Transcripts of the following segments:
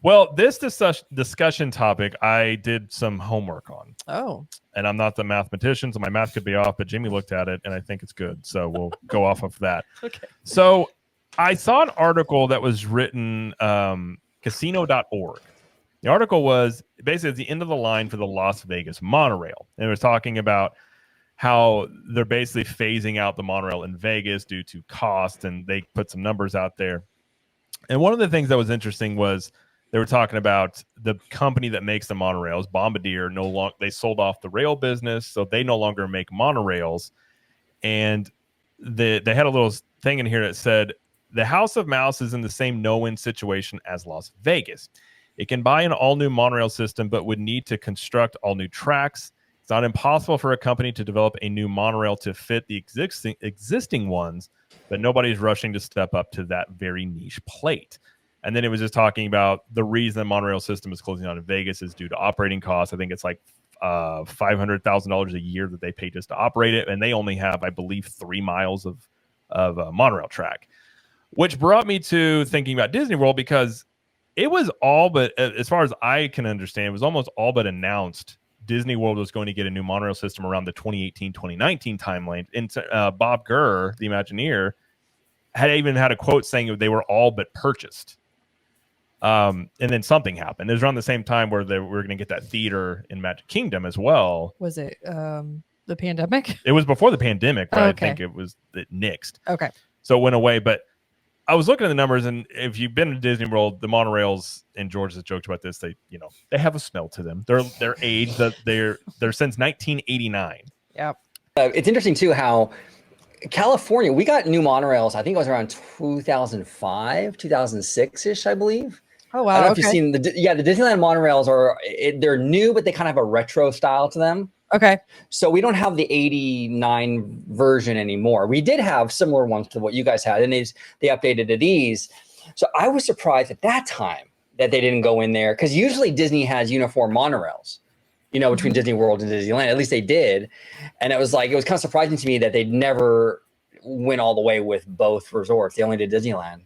Well, this discussion topic, I did some homework on. Oh. And I'm not the mathematician, so my math could be off, but Jamie looked at it, and I think it's good. So we'll go off of that. Okay. So I saw an article that was written casino.org. The article was basically at the end of the line for the Las Vegas monorail. And it was talking about how they're basically phasing out the monorail in Vegas due to cost, and they put some numbers out there. And one of the things that was interesting was they were talking about the company that makes the monorails, Bombardier. They sold off the rail business, so they no longer make monorails. And they had a little thing in here that said the House of Mouse is in the same no-win situation as Las Vegas. It can buy an all-new monorail system, but would need to construct all new tracks. It's not impossible for a company to develop a new monorail to fit the existing ones, but nobody's rushing to step up to that very niche plate. And then it was just talking about the reason the monorail system is closing down in Vegas is due to operating costs. I think it's like $500,000 a year that they pay just to operate it. And they only have, I believe, 3 miles of monorail track, which brought me to thinking about Disney World, because it was all but, as far as I can understand, it was almost all but announced Disney World was going to get a new monorail system around the 2018-2019 timeline. And Bob Gurr, the Imagineer, had even had a quote saying they were all but purchased. And then something happened. It was around the same time where we were going to get that theater in Magic Kingdom as well. Was it the pandemic? It was before the pandemic, but I think it nixed. Okay. So it went away. But I was looking at the numbers, and if you've been to Disney World, the monorails, and George has joked about this, they have a smell to them. They're aged. They're since 1989. Yep. It's interesting too how California, we got new monorails. I think it was around 2005, 2006-ish, I believe. Oh wow! I don't know if you've seen the Disneyland monorails they're new, but they kind of have a retro style to them. Okay. So we don't have the 89 version anymore. We did have similar ones to what you guys had, and they updated to these. So I was surprised at that time that they didn't go in there, because usually Disney has uniform monorails, between Disney World and Disneyland. At least they did. And it was kind of surprising to me that they never went all the way with both resorts. They only did Disneyland.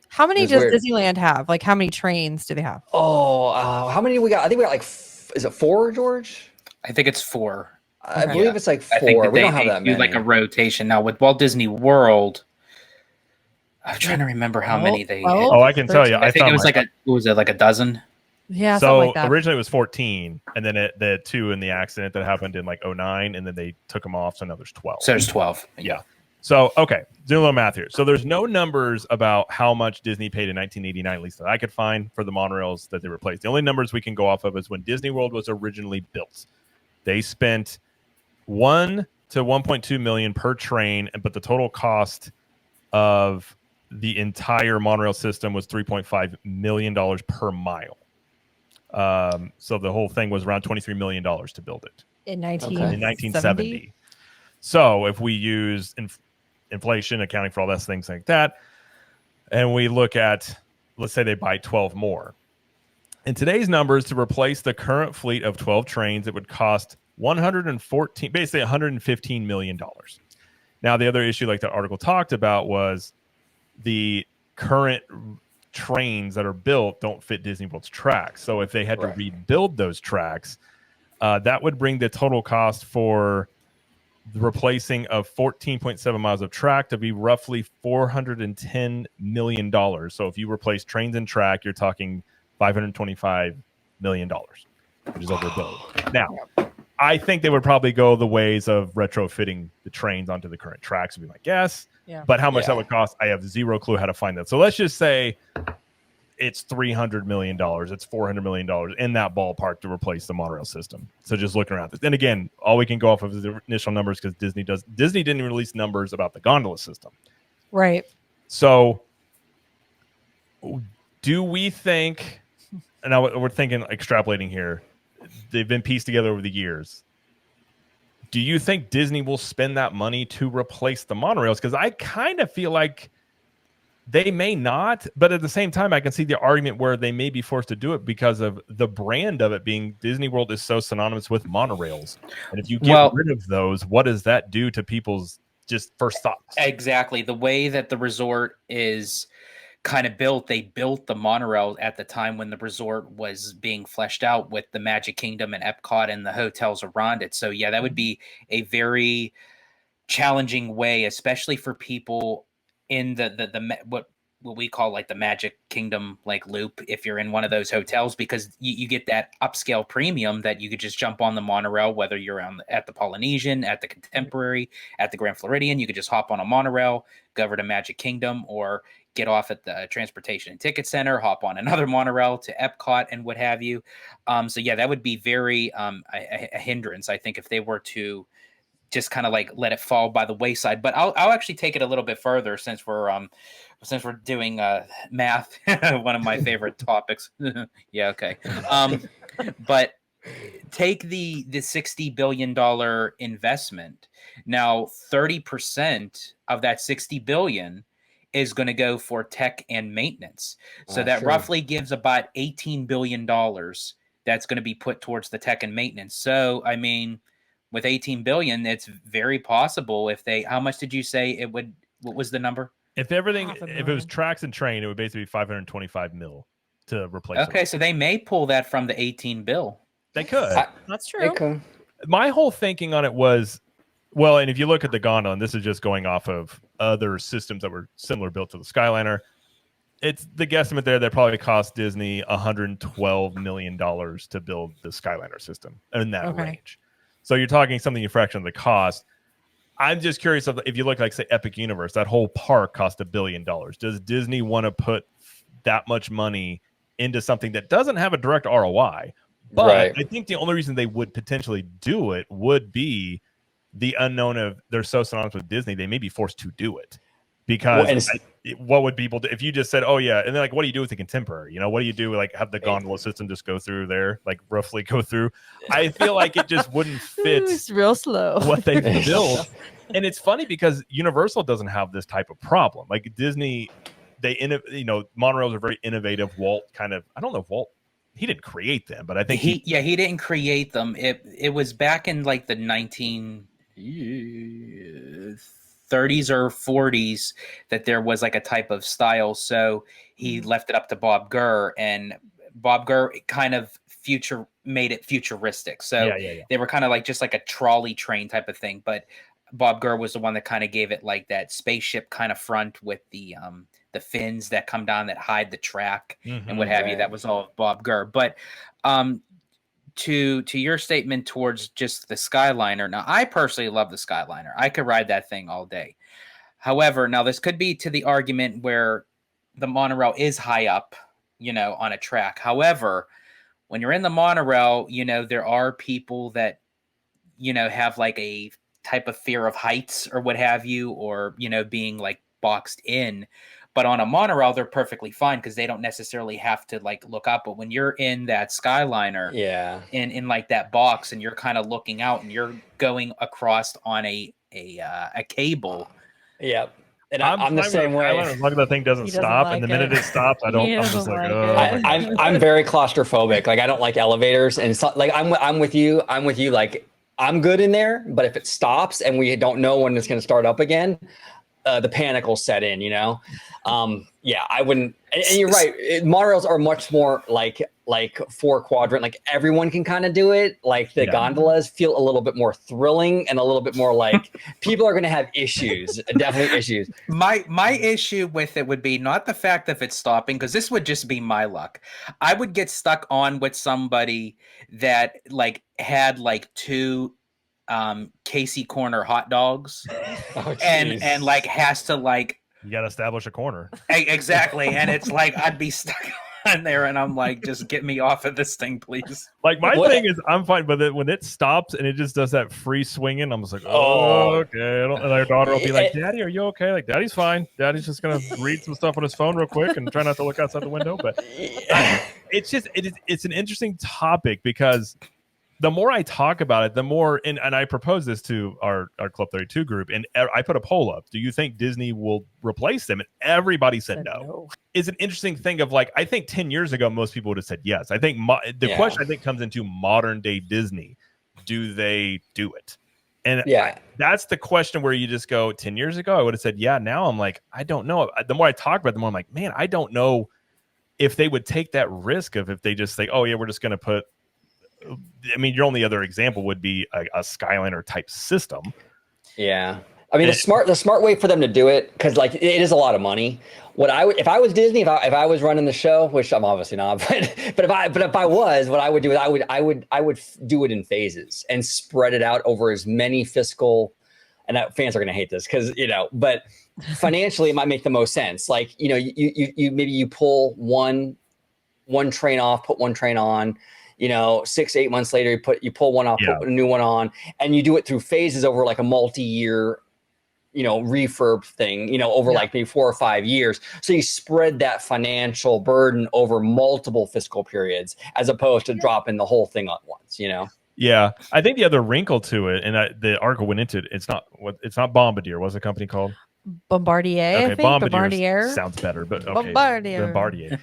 How many does Disneyland have? Like, how many trains do they have? Oh, how many do we got? I think we got is it 4, George? I think it's 4. I believe it's like 4. I think we don't have that many. Like a rotation. Now with Walt Disney World, I'm trying to remember how many they. Oh, I can tell you. I think it was like a dozen. Yeah. So originally it was 14, and then the 2 in the accident that happened in like 2009, and then they took them off. So now there's 12. So there's 12. Yeah. So, okay, do a little math here. So there's no numbers about how much Disney paid in 1989, at least that I could find, for the monorails that they replaced. The only numbers we can go off of is when Disney World was originally built. They spent $1 to $1.2 million per train, but the total cost of the entire monorail system was $3.5 million per mile. So the whole thing was around $23 million to build it in 1970. So if we use inflation, accounting for all those things like that, and we look at, let's say they buy 12 more. In today's numbers, to replace the current fleet of 12 trains, it would cost $115 million. Now, the other issue, like the article talked about, was the current trains that are built don't fit Disney World's tracks. So if they had to rebuild those tracks, that would bring the total cost for the replacing of 14.7 miles of track to be roughly $410 million. So if you replace trains and track, you're talking $525 million, which is over $1 billion. Now, I think they would probably go the ways of retrofitting the trains onto the current tracks, would be my guess. Yeah. But how much that would cost, I have zero clue how to find that. So let's just say it's $300 million, it's $400 million in that ballpark to replace the monorail system. So just looking around this. And again, all we can go off of is the initial numbers, because Disney didn't release numbers about the gondola system. Right. So do we think, and now we're thinking, extrapolating here, they've been pieced together over the years. Do you think Disney will spend that money to replace the monorails? Because I kind of feel like they may not, but at the same time, I can see the argument where they may be forced to do it because of the brand of it being Disney World is so synonymous with monorails. And if you get rid of those, what does that do to people's just first thoughts? Exactly. The way that the resort is kind of they built the monorail at the time when the resort was being fleshed out with the Magic Kingdom and Epcot and the hotels around it. So yeah, that would be a very challenging way, especially for people in what we call like the Magic Kingdom like loop, if you're in one of those hotels, because you get that upscale premium that you could just jump on the monorail, whether you're at the Polynesian, at the Contemporary, at the Grand Floridian. You could just hop on a monorail, go over to Magic Kingdom, or get off at the Transportation and Ticket Center, hop on another monorail to Epcot and what have you. So yeah, that would be very a hindrance, I think, if they were to just kind of like let it fall by the wayside. But I'll actually take it a little bit further, since we're doing math, one of my favorite topics. Yeah, okay. But take the $60 billion investment. Now, 30% of that 60 billion is going to go for tech and maintenance. So that Sure. roughly gives about $18 billion that's going to be put towards the tech and maintenance. So, I mean, with 18 billion, it's very possible if they, how much did you say it would, what was the number? If everything, $500 if it was million. tracks and train, it would basically be 525 mil to replace Okay, it. so they may pull that from the 18 bill. They could. That's It true. could. My whole thinking on it was, well, and if you look at the gondola, and this is just going off of other systems that were similar built to the Skyliner, it's the guesstimate there that probably cost Disney $112 million to build the Skyliner system in that range. So you're talking something a fraction of the cost. I'm just curious if you look like, say, Epic Universe, that whole park cost $1 billion. Does Disney want to put that much money into something that doesn't have a direct ROI? But Right. I think the only reason they would potentially do it would be the unknown of they're so synonymous with Disney, they may be forced to do it. Because what would people do if you just said, oh, yeah, and then like, what do you do with the Contemporary? You know, what do you do? Like, have the gondola system just go through there, like roughly go through? I feel like it just wouldn't fit. It's real slow. What they built. And it's funny because Universal doesn't have this type of problem. Like Disney, monorails are very innovative. Walt kind of, I don't know if Walt, he didn't create them, but I think he didn't create them. It was back in like the 1930s or 40s that there was like a type of style. So he left it up to Bob Gurr, and Bob Gurr kind of made it futuristic. So they were kind of like just like a trolley train type of thing. But Bob Gurr was the one that kind of gave it like that spaceship kind of front with the fins that come down that hide the track and what have you. That was all Bob Gurr. But to your statement towards just the Skyliner. Now, I personally love the Skyliner. I could ride that thing all day. However, now this could be to the argument where the monorail is high up, on a track. However, when you're in the monorail, there are people that, have like a type of fear of heights or what have you, or, being like boxed in. But on a monorail, they're perfectly fine because they don't necessarily have to like look up. But when you're in that Skyliner, in like that box, and you're kind of looking out, and you're going across on a cable. Yep. And I'm the same way. As long as that thing doesn't stop, and the minute it stops, I'm just like, I'm very claustrophobic. Like I don't like elevators, and so, like I'm with you. Like I'm good in there, but if it stops and we don't know when it's going to start up again, the panic will set in, I wouldn't. And you're right. Monorails are much more like 4-quadrant. Like everyone can kind of do it. Like the gondolas feel a little bit more thrilling and a little bit more like people are going to have issues, definitely issues. My issue with it would be not the fact that it's stopping, because this would just be my luck. I would get stuck on with somebody that like had like 2 Casey Corner hot dogs and like has to like, you got to establish a corner. Exactly. And it's like, I'd be stuck on there, and I'm like, just get me off of this thing, please. Like my thing is I'm fine, but when it stops and it just does that free swinging, I'm just like, okay. And our daughter will be like, Daddy, are you okay? Like, Daddy's fine. Daddy's just going to read some stuff on his phone real quick and try not to look outside the window. But it's an interesting topic, because the more I talk about it, the more, and I proposed this to our Club 32 group, and I put a poll up. Do you think Disney will replace them? And everybody said no. It's an interesting thing of like, I think 10 years ago, most people would have said yes. I think the question, I think, comes into modern day Disney. Do they do it? And Yeah. that's the question where you just go, 10 years ago, I would have said, yeah. Now I'm like, I don't know. The more I talk about it, the more I'm like, man, I don't know if they would take that risk of if they just say, oh, yeah, we're just going to put, I mean, your only other example would be a Skyliner type system. Yeah. I mean, the smart way for them to do it, because like it is a lot of money. What I would, if I was Disney, if I was running the show, which I'm obviously not, but if I was, what I would do is I would do it in phases and spread it out over as many fiscal. And fans are going to hate this because but financially it might make the most sense. Like you maybe you pull one train off, put one train on. 6-8 months later, you pull one off, put a new one on, and you do it through phases over like a multi-year, refurb thing, over like maybe 4 or 5 years. So you spread that financial burden over multiple fiscal periods, as opposed to dropping the whole thing at once. Yeah, I think the other wrinkle to it, and the article went into it. It's not Bombardier. What's the company called? Bombardier. Okay, I think. Bombardier sounds better, but okay, Bombardier.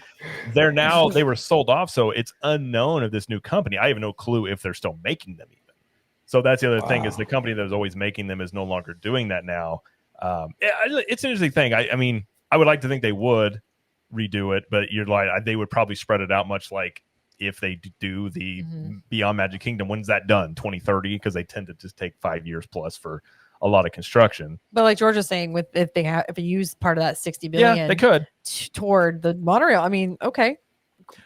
They were sold off, so it's unknown of this new company. I have no clue if they're still making them even. So that's the other thing, is the company that was always making them is no longer doing that now. It's an interesting thing. I mean, I would like to think they would redo it, but you're like, they would probably spread it out much like if they do the Beyond Magic Kingdom. When's that done? 2030? Because they tend to just take 5 years plus for a lot of construction. But like George was saying, if they use part of that 60 billion, they could toward the monorail. I mean, okay,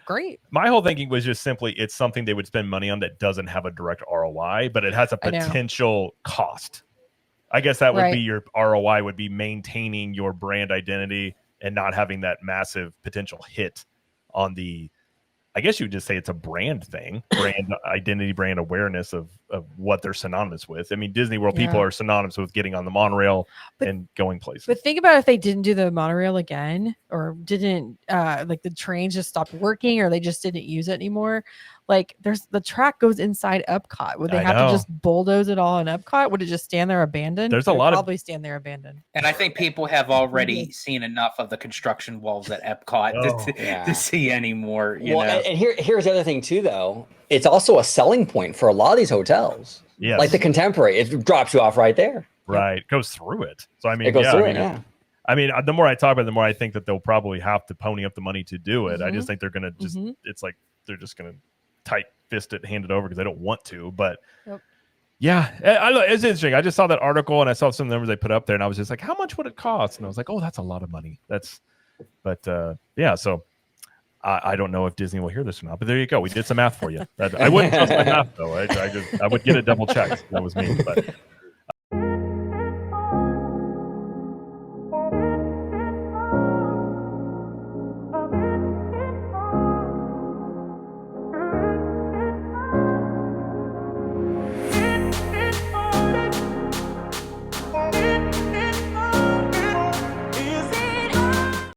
great. My whole thinking was just simply it's something they would spend money on that doesn't have a direct ROI, but it has a potential cost. I guess that would be your ROI, would be maintaining your brand identity and not having that massive potential hit on the, I guess you would just say it's a brand thing, brand identity, brand awareness of what they're synonymous with. I mean, Disney World people are synonymous with getting on the monorail and going places. But think about if they didn't do the monorail again, or didn't like the trains just stopped working, or they just didn't use it anymore. Like the track goes inside Epcot. Would they have to just bulldoze it all in Epcot? Would it just stand there abandoned? There's probably stand there abandoned. And I think people have already seen enough of the construction walls at Epcot to see anymore. And here's the other thing too, though. It's also a selling point for a lot of these hotels. Yes. Like the Contemporary, it drops you off right there. Right, goes through it. So I mean, it goes through it. I mean, the more I talk about it, the more I think that they'll probably have to pony up the money to do it. I just think they're gonna it's like they're just gonna tight fist it, hand it over because they don't want to. But it's interesting. I just saw that article and I saw some numbers they put up there, and I was just like, how much would it cost? And I was like, oh, that's a lot of money. So I don't know if Disney will hear this or not, but there you go. We did some math for you. I wouldn't trust my math though. I would get it double checked. That was me. But